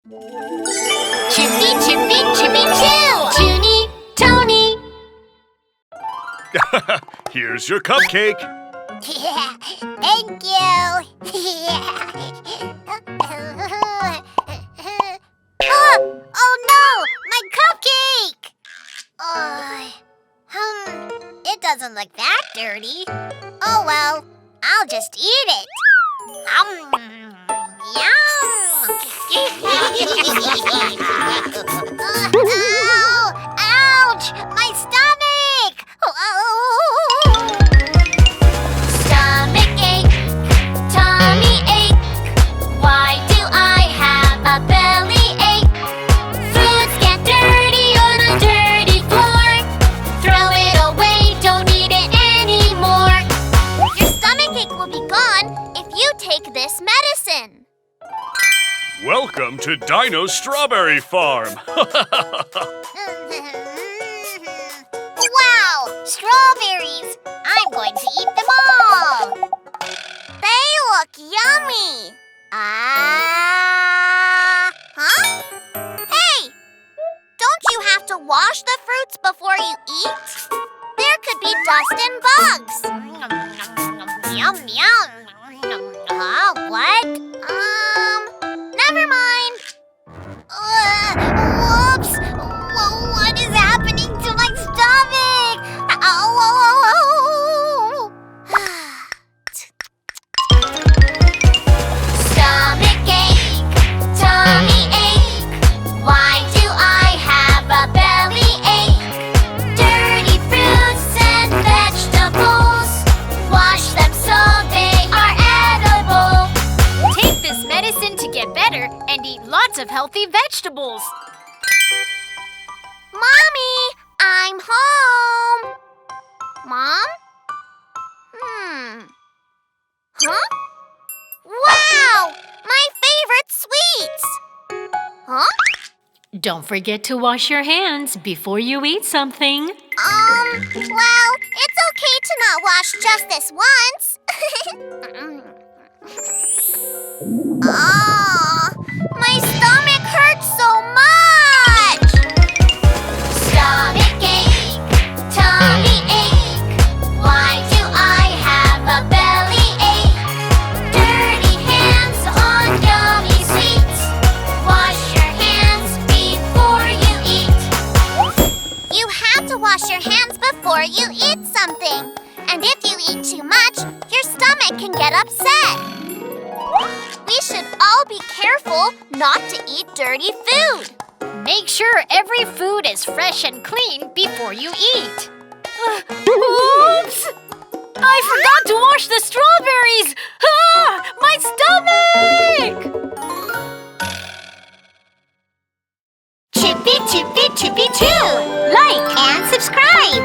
Chippy, chippy, chippy, chill! JunyTony! Here's your cupcake. Thank you! Oh no! My cupcake! It doesn't look that dirty. Oh well, I'll just eat it. Yum! Oh, ouch! My stomach! Stomachache, tummy ache. Why do I have a bellyache? Foods get dirty on a dirty floor. Throw it away, don't eat it anymore. Your stomachache will be gone if you take this medicine. Welcome to Dino's Strawberry Farm. Wow! Strawberries! I'm going to eat them all! They look yummy! Huh? Hey! Don't you have to wash the fruits before you eat? There could be dust and bugs. Yum, yum. What? Never mind. Whoops! What is happening to my stomach? Stomachache, tummy ache. Why do I have a bellyache? Dirty fruits and vegetables. Wash them so they are edible. Take this medicine to get better and eat lots of healthy vegetables. Mommy, I'm home. Mom? Huh? Wow! My favorite sweets! Huh? Don't forget to wash your hands before you eat something. Well, it's okay to not wash just this once. My stomach hurts so much! Stomachache, tummy ache. Why do I have a bellyache? Dirty hands on yummy sweets. Wash your hands before you eat. You have to wash your hands before you eat something. And if you eat too much, your stomach can get upset. We should all be careful not to eat dirty food. Make sure every food is fresh and clean before you eat. Oops! I forgot to wash the strawberries! My stomach! Chippy, chippy, chippy, choo! Like and subscribe!